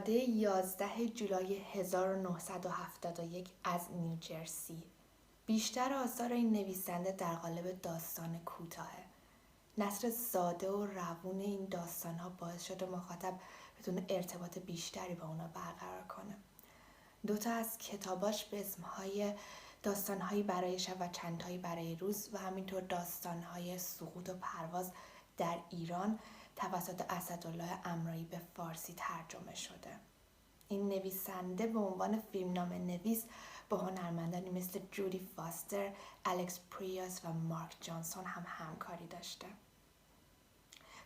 زاده 11 جولای 1971 از نیوجرسی. بیشتر آثار این نویسنده در قالب داستان کوتاهه. نثر زاده و روون این داستان‌ها باعث شده مخاطب بتونه ارتباط بیشتری با اونا برقرار کنه. دوتا از کتاباش به اسمهای داستان‌هایی برای شب و چندتایی برای روز و همینطور داستان‌های سقوط و پرواز در ایران توسط اسدالله امرایی به فارسی ترجمه شده. این نویسنده به عنوان فیلمنامه نویس با هنرمندانی مثل جودی فاستر، الکس پریاس و مارک جانسون هم همکاری داشته.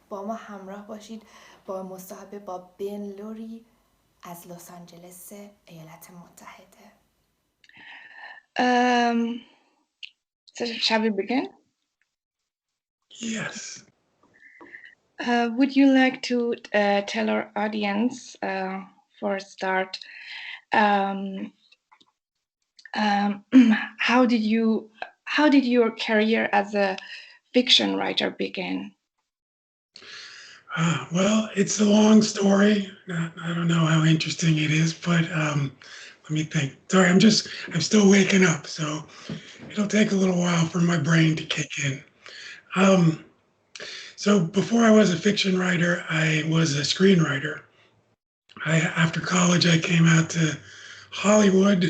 با ما همراه باشید با مصاحبه با بن لوری از لس آنجلس ایالات متحده. So shall we begin? Yes. Would you like to tell our audience, for a start, how did your career as a fiction writer begin? Well, it's a long story. I don't know how interesting it is, but let me think. Sorry, I'm still waking up, so it'll take a little while for my brain to kick in. So before I was a fiction writer, I was a screenwriter. After college, I came out to Hollywood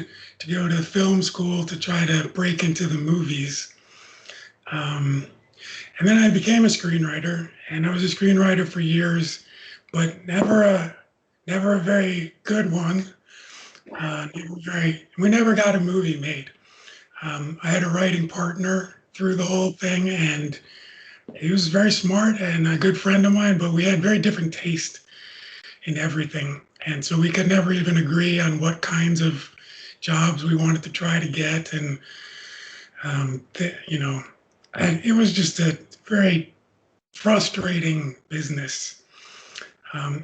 to go to film school to try to break into the movies. And then I became a screenwriter, and I was a screenwriter for years, but never a very good one. We never got a movie made. I had a writing partner through the whole thing, and he was very smart and a good friend of mine, but we had very different taste in everything. And so we could never even agree on what kinds of jobs we wanted to try to get. And, it was just a very frustrating business.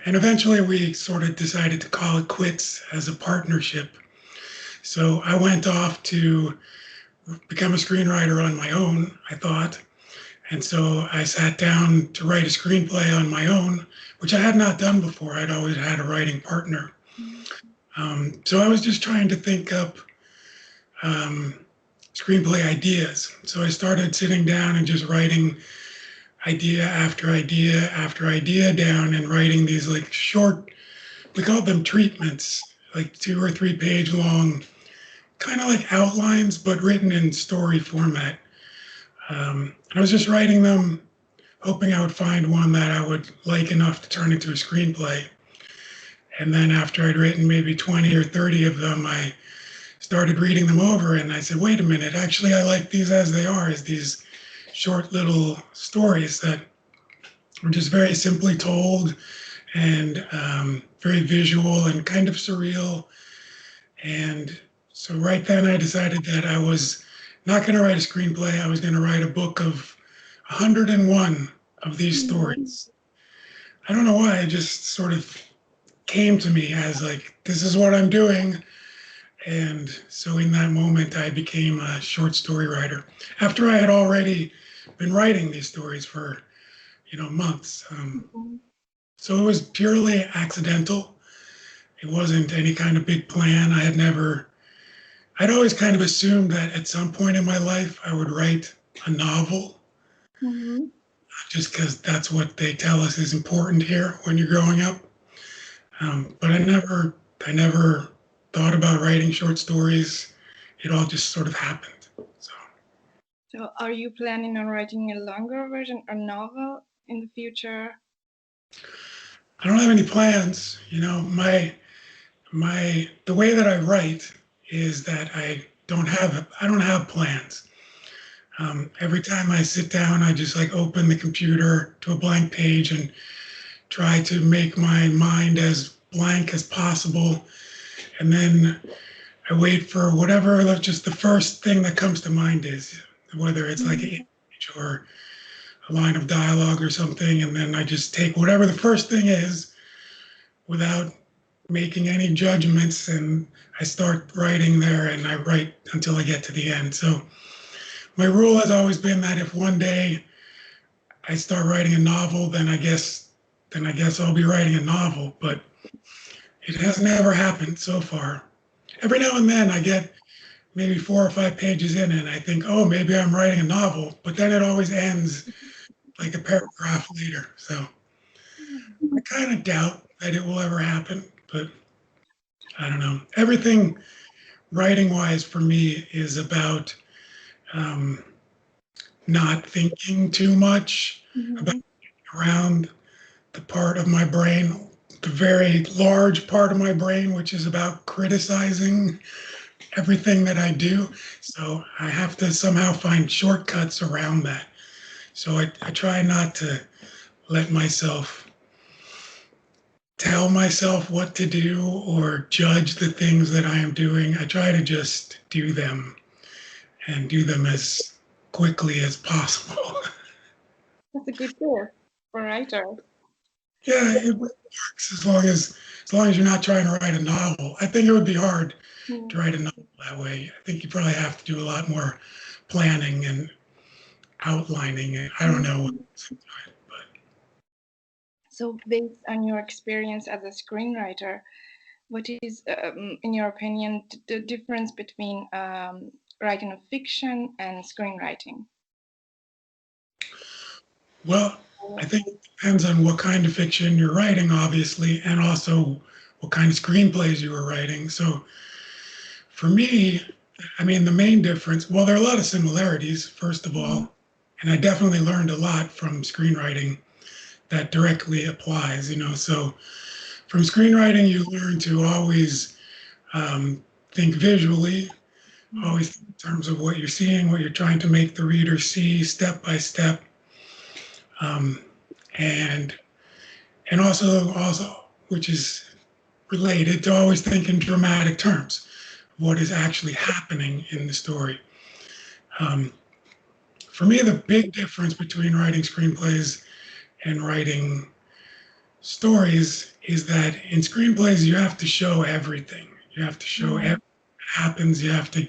And eventually we sort of decided to call it quits as a partnership. So I went off to become a screenwriter on my own, I thought. And so I sat down to write a screenplay on my own, which I had not done before. I'd always had a writing partner. So I was just trying to think up screenplay ideas. So I started sitting down and just writing idea after idea after idea down and writing these like short, we called them treatments, like 2 or 3 page long, kind of like outlines, but written in story format. I was just writing them, hoping I would find one that I would like enough to turn into a screenplay. And then after I'd written maybe 20 or 30 of them, I started reading them over and I said, wait a minute, actually I like these as they are, as these short little stories that were just very simply told and very visual and kind of surreal. And so right then I decided that I was not going to write a screenplay. I was going to write a book of 101 of these stories. I don't know why, it just sort of came to me as like, this is what I'm doing. And so in that moment, I became a short story writer. After I had already been writing these stories for, months. So it was purely accidental. It wasn't any kind of big plan. I'd always kind of assumed that at some point in my life, I would write a novel. Just because that's what they tell us is important here when you're growing up. But I never thought about writing short stories. It all just sort of happened. So are you planning on writing a longer version, a novel in the future? I don't have any plans. The way that I write is that I don't have plans. Every time I sit down, I just like open the computer to a blank page and try to make my mind as blank as possible. And then I wait for whatever just the first thing that comes to mind is, whether it's like an image or a line of dialogue or something. And then I just take whatever the first thing is without making any judgments. And I start writing there and I write until I get to the end. So my rule has always been that if one day I start writing a novel, then I guess I'll be writing a novel. But It has never happened so far. Every now and then I get maybe 4 or 5 pages in and I think, oh, maybe I'm writing a novel, but then it always ends like a paragraph later. So I kind of doubt that it will ever happen, but I don't know. Everything writing-wise for me is about not thinking too much about around the part of my brain, the very large part of my brain, which is about criticizing everything that I do. So I have to somehow find shortcuts around that. So I try not to let myself tell myself what to do or judge the things that I am doing. I try to just do them and do them as quickly as possible. That's a good tip for a writer. Yeah, it works as long as you're not trying to write a novel. I think it would be hard to write a novel that way. I think you probably have to do a lot more planning and outlining it. I don't know what it's into it, but So based on your experience as a screenwriter, what is, in your opinion, the difference between writing a fiction and screenwriting? well, I think it depends on what kind of fiction you're writing, obviously, and also what kind of screenplays you were writing. So for me, I mean, the main difference, well, there are a lot of similarities, first of all, and I definitely learned a lot from screenwriting that directly applies, you know. So from screenwriting, you learn to always think visually, always think in terms of what you're seeing, what you're trying to make the reader see step by step. And also, which is related to always think in dramatic terms, what is actually happening in the story. For me, the big difference between writing screenplays and writing stories is that in screenplays, you have to show everything. You have to show everything that happens. You have to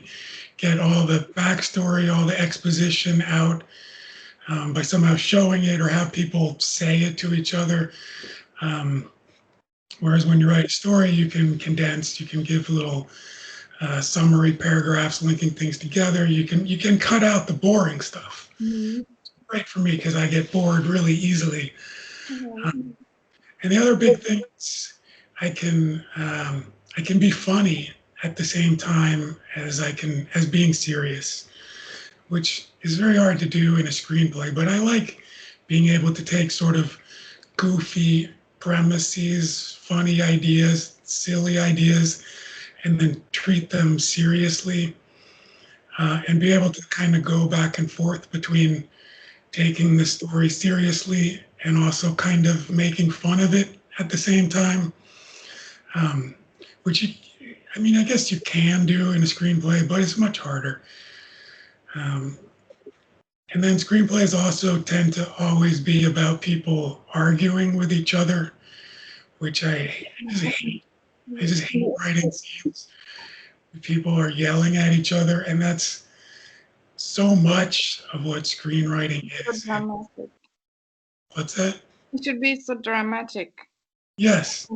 get all the backstory, all the exposition out by somehow showing it or have people say it to each other. Whereas when you write a story, you can condense, you can give little summary paragraphs linking things together. You can cut out the boring stuff. It's great for me because I get bored really easily. And the other big thing is I can be funny at the same time as being serious, which is very hard to do in a screenplay. But I like being able to take sort of goofy premises, funny ideas, silly ideas, and then treat them seriously, and be able to kind of go back and forth between taking the story seriously and also kind of making fun of it at the same time, which I guess you can do in a screenplay, but it's much harder. And then screenplays also tend to always be about people arguing with each other, which I just hate. I just hate writing scenes where people are yelling at each other, and that's so much of what screenwriting So is. dramatic. What's that? It should be so dramatic. Yes.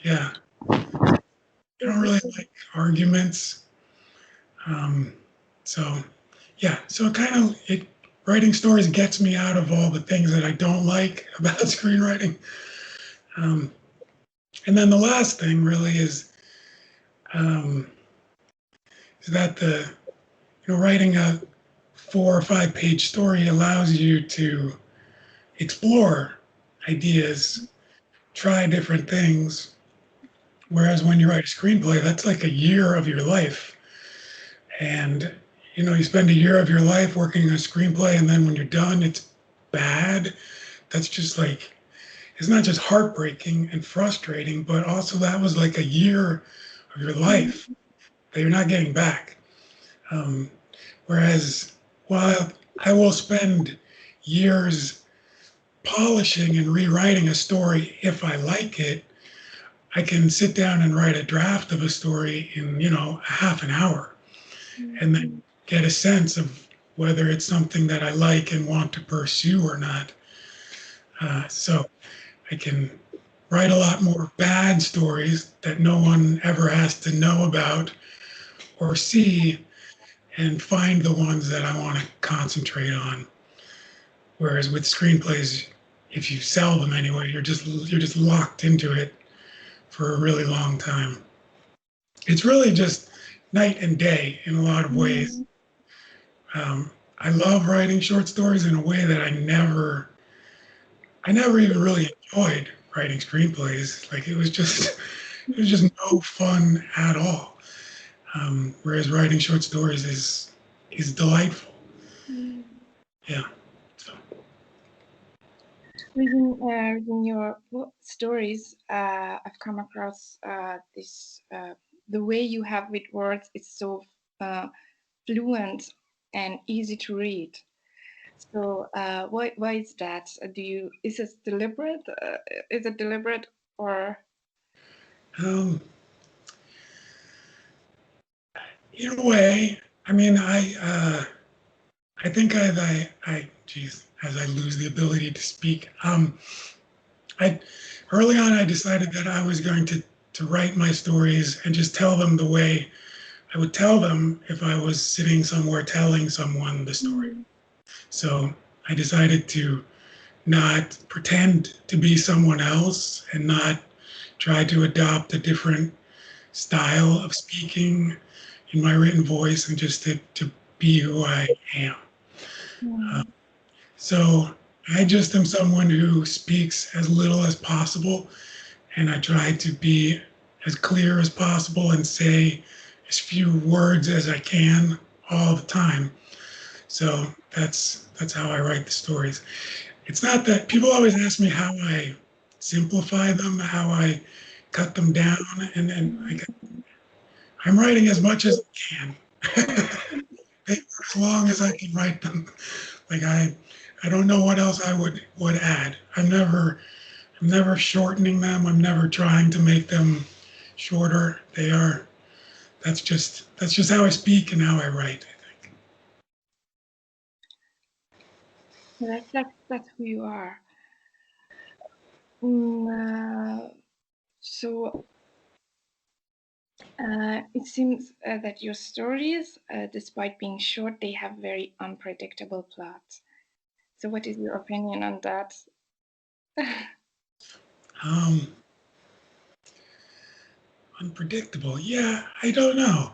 Yeah. I don't really like arguments. So yeah, so writing stories gets me out of all the things that I don't like about screenwriting. And then the last thing really is that writing a 4 or 5 page story allows you to explore ideas, try different things. Whereas when you write a screenplay, that's like a year of your life. And, you spend a year of your life working on a screenplay, and then when you're done, it's bad. That's just like, it's not just heartbreaking and frustrating, but also that was like a year of your life that you're not getting back. Whereas while I will spend years polishing and rewriting a story if I like it, I can sit down and write a draft of a story in, a half an hour and then get a sense of whether it's something that I like and want to pursue or not. So I can write a lot more bad stories that no one ever has to know about or see, and find the ones that I want to concentrate on. Whereas with screenplays, if you sell them anyway, you're just locked into it for a really long time. It's really just night and day in a lot of ways. I love writing short stories in a way that I never even really enjoyed writing screenplays. Like it was just no fun at all. Whereas writing short stories is delightful. Yeah. So. Reading your stories, I've come across this. The way you have with words is so fluent and easy to read. So why is that? Is it deliberate? Is it deliberate or? In a way, I mean, I think as I lose the ability to speak, early on I decided that I was going to write my stories and just tell them the way I would tell them if I was sitting somewhere telling someone the story. So I decided to not pretend to be someone else and not try to adopt a different style of speaking in my written voice, and just to be who I am. So I just am someone who speaks as little as possible, and I try to be as clear as possible and say as few words as I can all the time. So that's how I write the stories. It's not that people always ask me how I simplify them, how I cut them down, and I'm writing as much as I can. As long as I can write them. Like I don't know what else I would add. I'm never shortening them. I'm never trying to make them shorter. That's just how I speak and how I write, I think. That's who you are. So it seems that your stories, despite being short, they have very unpredictable plots. So what is your opinion on that? Unpredictable. Yeah, I don't know.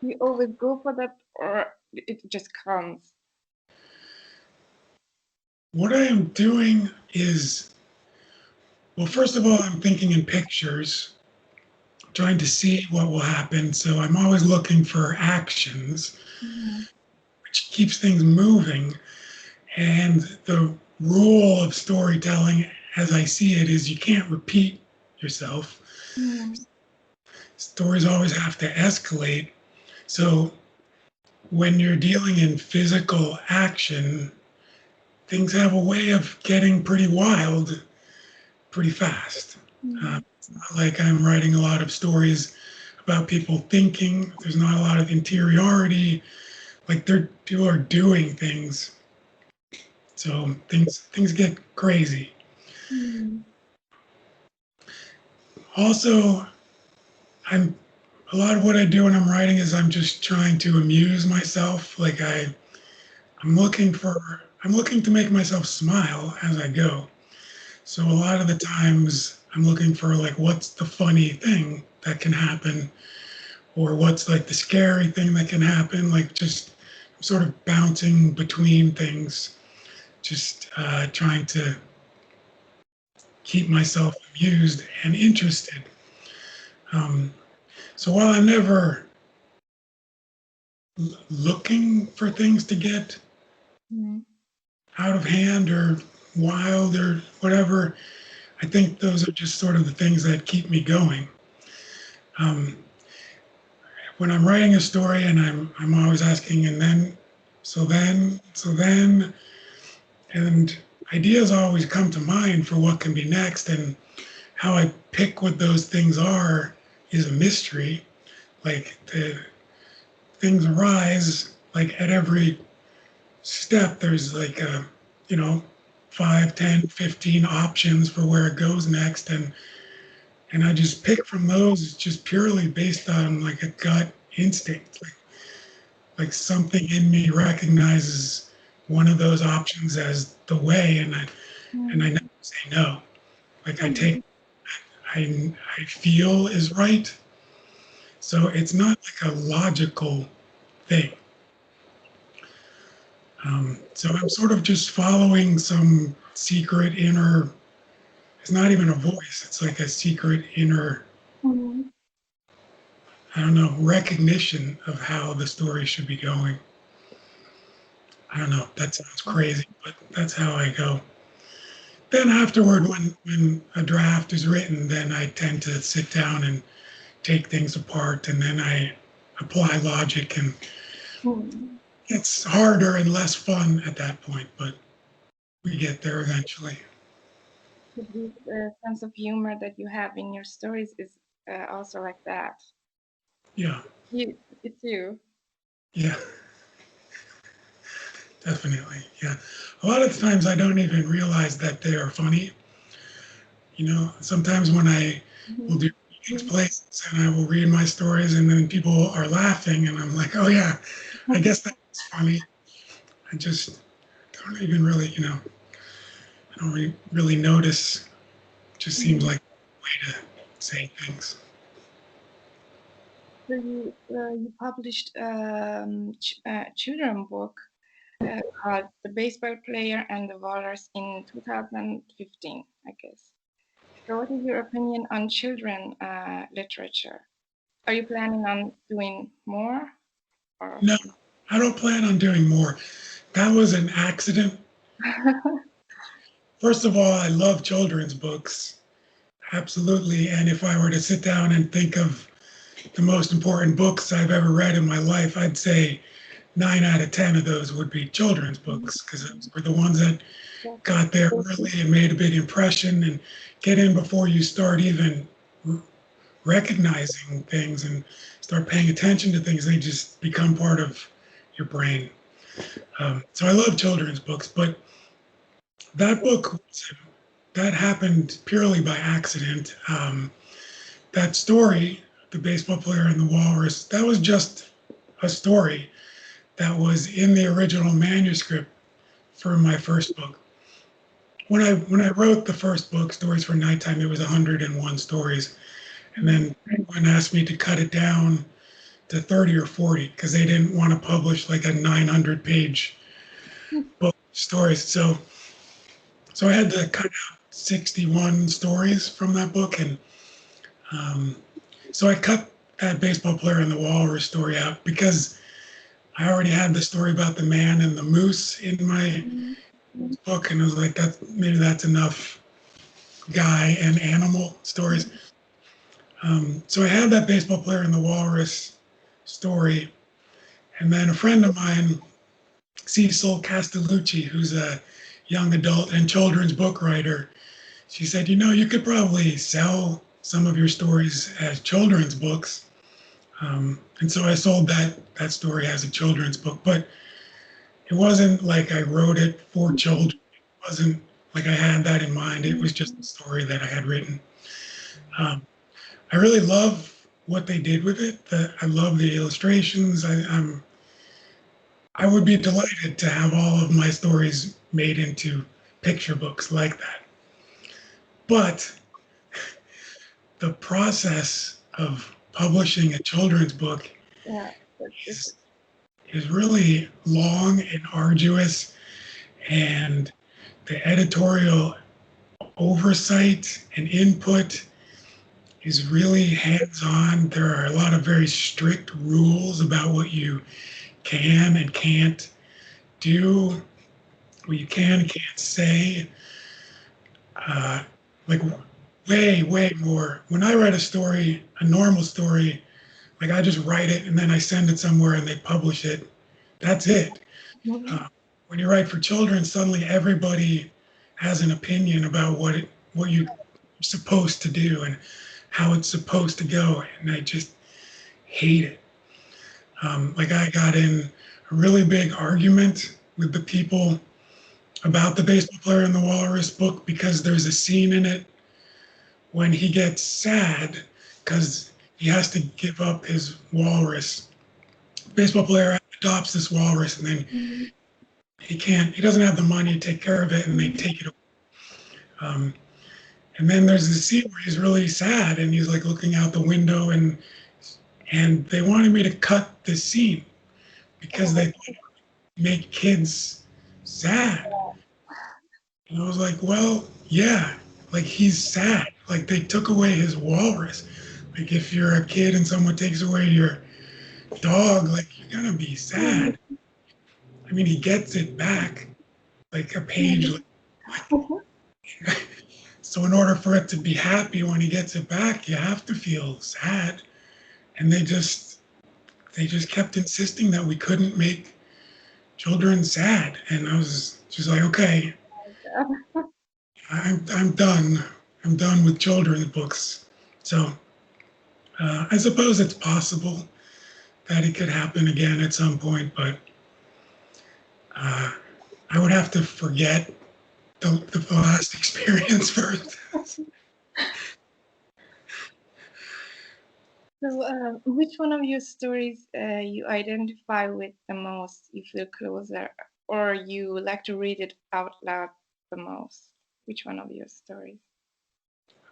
You always go for that, or it just comes? What I am doing is, well, first of all, I'm thinking in pictures, trying to see what will happen. So I'm always looking for actions, which keeps things moving. And the rule of storytelling, as I see it, is you can't repeat yourself. Stories always have to escalate. So when you're dealing in physical action, things have a way of getting pretty wild pretty fast. It's not like I'm writing a lot of stories about people thinking. There's not a lot of interiority. Like people are doing things. So things get crazy. Also, a lot of what I do when I'm writing is I'm just trying to amuse myself. Like I'm looking to make myself smile as I go. So a lot of the times I'm looking for like, what's the funny thing that can happen, or what's like the scary thing that can happen. Like just sort of bouncing between things, just trying to keep myself amused and interested. So while I'm never looking for things to get out of hand or wild or whatever, I think those are just sort of the things that keep me going. When I'm writing a story, and I'm always asking, and then, and ideas always come to mind for what can be next, and how I pick what those things are is a mystery. Like the things arise, like at every step, there's like a, 5, 10, 15 options for where it goes next, and I just pick from those just purely based on like a gut instinct, like something in me recognizes one of those options as the way, and I never say no. Like I take I feel is right. So it's not like a logical thing. So I'm sort of just following some secret inner, it's not even a voice, it's like a secret inner, I don't know, recognition of how the story should be going. I don't know, that sounds crazy, but that's how I go. Then afterward, when a draft is written, then I tend to sit down and take things apart, and then I apply logic, and it's harder and less fun at that point, but we get there eventually. This sense of humor that you have in your stories is also like that. Yeah. It's you. Yeah. Definitely. Yeah. A lot of the times I don't even realize that they are funny. You know, sometimes when I will do readings places and I will read my stories and then people are laughing and I'm like, oh yeah, I guess that's funny. I just don't even really, you know, I don't really notice. It just seems like a way to say things. So you published a children book called The Baseball Player and the Walrus in 2015, I guess. So what is your opinion on children literature? Are you planning on doing more? Or? No, I don't plan on doing more. That was an accident. First of all, I love children's books. Absolutely. And if I were to sit down and think of the most important books I've ever read in my life, I'd say 9 out of 10 of those would be children's books, because those were the ones that got there early and made a big impression and get in before you start even recognizing things and start paying attention to things. They just become part of your brain. So I love children's books, but that book, that happened purely by accident. That story, The Baseball Player and the Walrus, that was just a story that was in the original manuscript for my first book. When I wrote the first book, Stories for Nighttime, it was 101 stories. And then Penguin asked me to cut it down to 30 or 40 because they didn't want to publish like a 900-page book of stories. So I had to cut out 61 stories from that book. And so I cut that Baseball Player and the Walrus story out because I already had the story about the man and the moose in my book, and I was like, maybe that's enough guy and animal stories. So I had that Baseball Player and the Walrus story, and then a friend of mine, Cecil Castellucci, who's a young adult and children's book writer, she said, you know, you could probably sell some of your stories as children's books. And so I sold that story as a children's book, but it wasn't like I wrote it for children. It wasn't like I had that in mind. It was just a story that I had written. I really love what they did with it. I love the illustrations. I would be delighted to have all of my stories made into picture books like that. But the process of publishing a children's book is really long and arduous, and the editorial oversight and input is really hands-on. There are a lot of very strict rules about what you can and can't do, what you can and can't say. Like way more. When I write a story, a normal story, like I just write it and then I send it somewhere and they publish it. That's it. When you write for children, suddenly everybody has an opinion about what you're supposed to do and how it's supposed to go, and I just hate it. Like I got in a really big argument with the people about the baseball player in the walrus book because there's a scene in it when he gets sad because he has to give up his walrus. Baseball player adopts this walrus and then he doesn't have the money to take care of it and they take it away. And then there's this scene where he's really sad and he's like looking out the window and they wanted me to cut this scene because they make kids sad. And I was like, well, yeah, like he's sad. Like they took away his walrus. Like if you're a kid and someone takes away your dog, like you're gonna be sad. I mean, he gets it back, like a page. So in order for it to be happy when he gets it back, you have to feel sad. And they just kept insisting that we couldn't make children sad. And I was just like, okay, I'm done. I'm done with children's books. So I suppose it's possible that it could happen again at some point, but I would have to forget the last experience first. So, which one of your stories you identify with the most, you feel closer, or you like to read it out loud the most? Which one of your stories?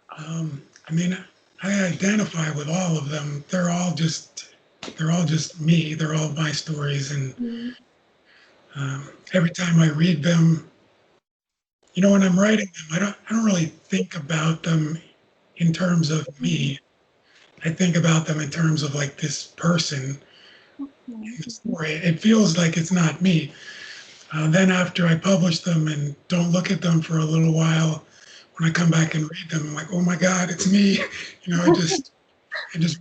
I mean, I identify with all of them. They're all just me. They're all my stories, and every time I read them, you know, when I'm writing them, I don't really think about them in terms of me. I think about them in terms of like this person in the story. It feels like it's not me. Then after I publish them and don't look at them for a little while, when I come back and read them, I'm like, oh my God, it's me. You know, I just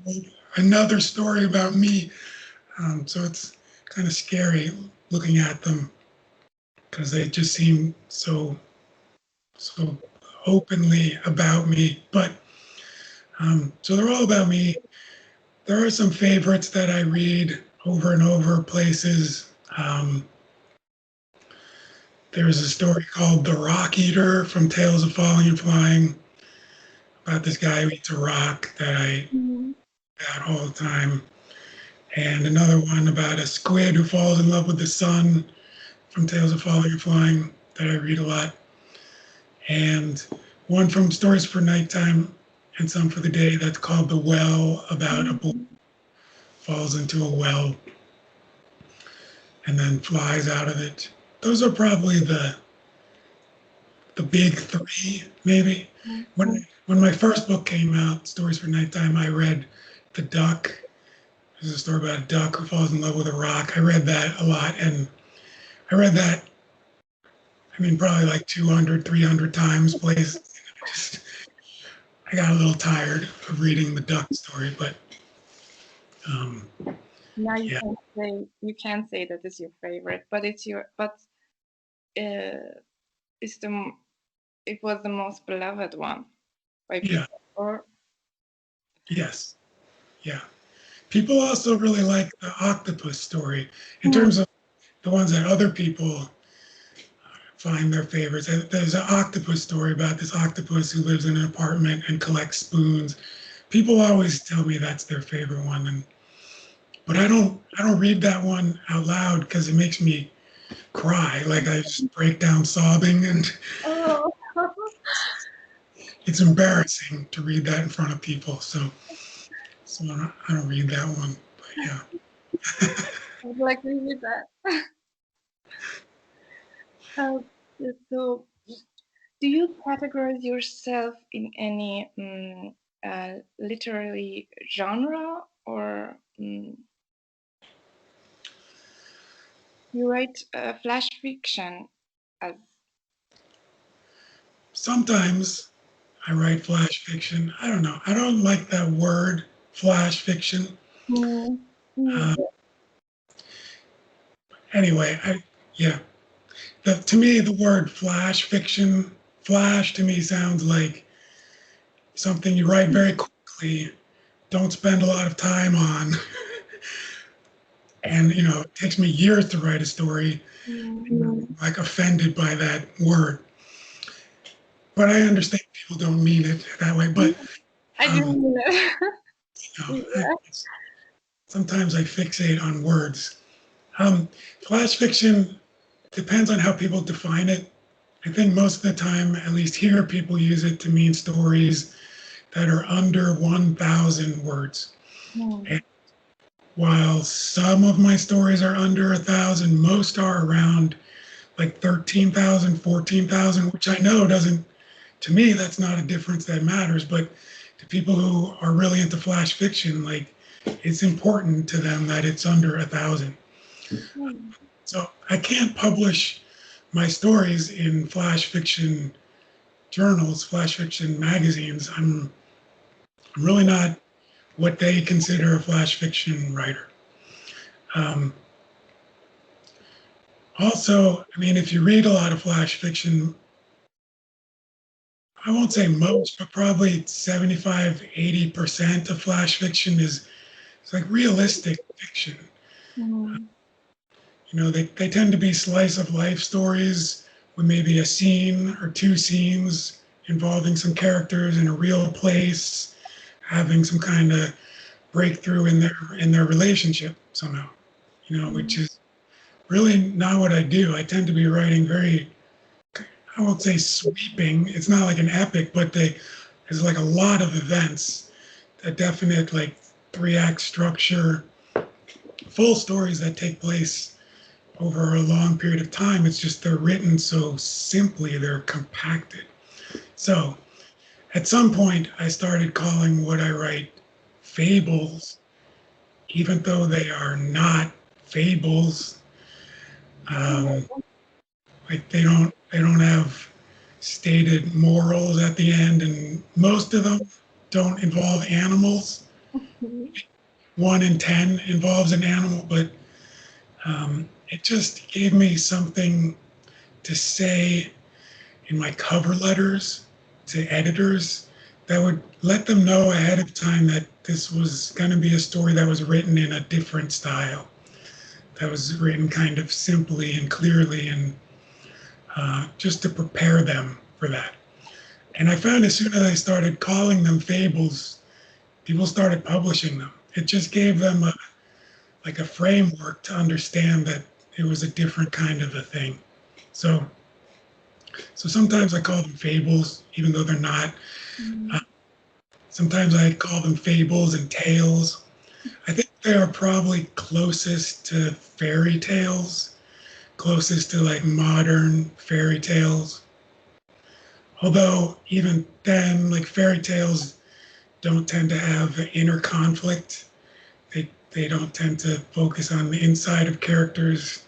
wrote another story about me. So it's kind of scary looking at them because they just seem so openly about me. But so they're all about me. There are some favorites that I read over and over places. There's a story called The Rock Eater from Tales of Falling and Flying about this guy who eats a rock that I got all the time. And another one about a squid who falls in love with the sun from Tales of Falling and Flying that I read a lot. And one from Stories for Nighttime and some for the Day that's called The Well, about a boy who falls into a well and then flies out of it. Those are probably the big three, maybe. When my first book came out, Stories for Nighttime, I read The Duck. There's a story about a duck who falls in love with a rock. I read that a lot, and I read that, I mean, probably like 200, 300 times, please. I got a little tired of reading the duck story, but now you yeah. can't say that is your favorite, but it was the most beloved one by people. Yeah. Or Yes. Yeah. People also really like the octopus story in terms of the ones that other people find their favorites. There's an octopus story about this octopus who lives in an apartment and collects spoons. People always tell me that's their favorite one, but I don't read that one out loud because it makes me cry. Like I just break down sobbing, and it's embarrassing to read that in front of people. So I don't read that one. But yeah. I would like to hear that. So, do you categorize yourself in any literary genre, or you write flash fiction as? Sometimes I write flash fiction. I don't know. I don't like that word, flash fiction. Anyway, to me, the word flash fiction, flash to me sounds like something you write very quickly, don't spend a lot of time on, And, it takes me years to write a story, like offended by that word. But I understand people don't mean it that way. But I didn't mean it. Sometimes I fixate on words. Flash fiction depends on how people define it. I think most of the time, at least here, people use it to mean stories that are under 1,000 words. And while some of my stories are under 1,000, most are around like 13,000, 14,000, which I know doesn't, to me, that's not a difference that matters. But to people who are really into flash fiction, like, it's important to them that it's under 1,000. So I can't publish my stories in flash fiction journals, flash fiction magazines. I'm really not what they consider a flash fiction writer. Also, I mean, if you read a lot of flash fiction, I won't say most, but probably 75, 80% of flash fiction is like realistic fiction. They tend to be slice of life stories with maybe a scene or two scenes involving some characters in a real place, having some kind of breakthrough in their relationship somehow, which is really not what I do. I tend to be writing very, I won't say sweeping. It's not like an epic, but there's like a lot of events, a definite like 3-act structure, full stories that take place over a long period of time. It's just they're written so simply, they're compacted. So at some point, I started calling what I write fables, even though they are not fables. Like they don't have stated morals at the end, and most of them don't involve animals. 1 in 10 involves an animal, but it just gave me something to say in my cover letters to editors that would let them know ahead of time that this was going to be a story that was written in a different style, that was written kind of simply and clearly, and just to prepare them for that. And I found as soon as I started calling them fables, people started publishing them. It just gave them a framework to understand that it was a different kind of a thing. So sometimes I call them fables, even though they're not. Sometimes I call them fables and tales. I think they are probably closest to fairy tales, closest to like modern fairy tales. Although even then, like fairy tales don't tend to have inner conflict. They don't tend to focus on the inside of characters,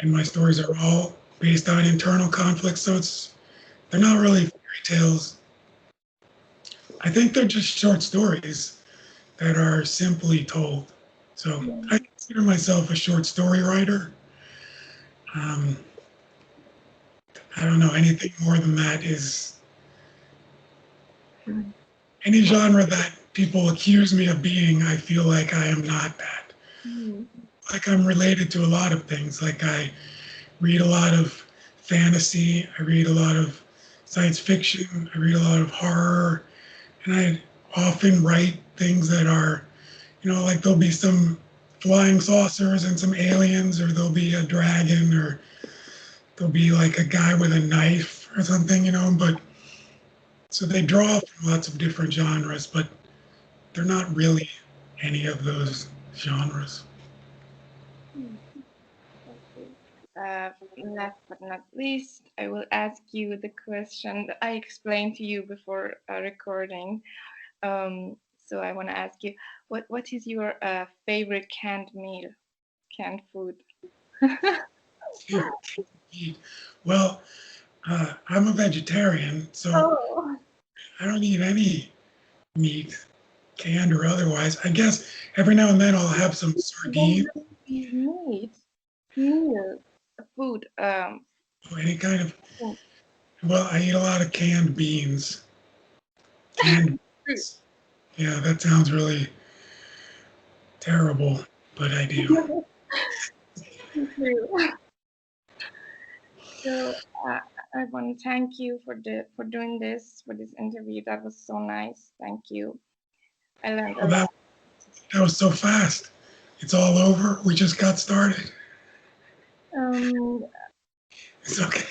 and my stories are all based on internal conflict, so they're not really fairy tales. I think they're just short stories that are simply told. So I consider myself a short story writer. I don't know, anything more than that is any genre that people accuse me of being, I feel like I am not that. Like I'm related to a lot of things. Like I read a lot of fantasy, I read a lot of science fiction, I read a lot of horror, and I often write things that are, like there'll be some flying saucers and some aliens, or there'll be a dragon, or there'll be like a guy with a knife or something, but so they draw from lots of different genres, but they're not really any of those genres. Last but not least, I will ask you the question that I explained to you before recording. So I want to ask you, what is your favorite canned food? Well, I'm a vegetarian, so I don't eat any meat, canned or otherwise. I guess every now and then I'll have some sardines. Food. Any kind of. Well, I eat a lot of canned beans. Canned beans. Yeah, that sounds really terrible. but I do. Thank you. So I want to thank you for doing this, for this interview. That was so nice. Thank you. I learned a lot. That was so fast. It's all over. We just got started. It's okay.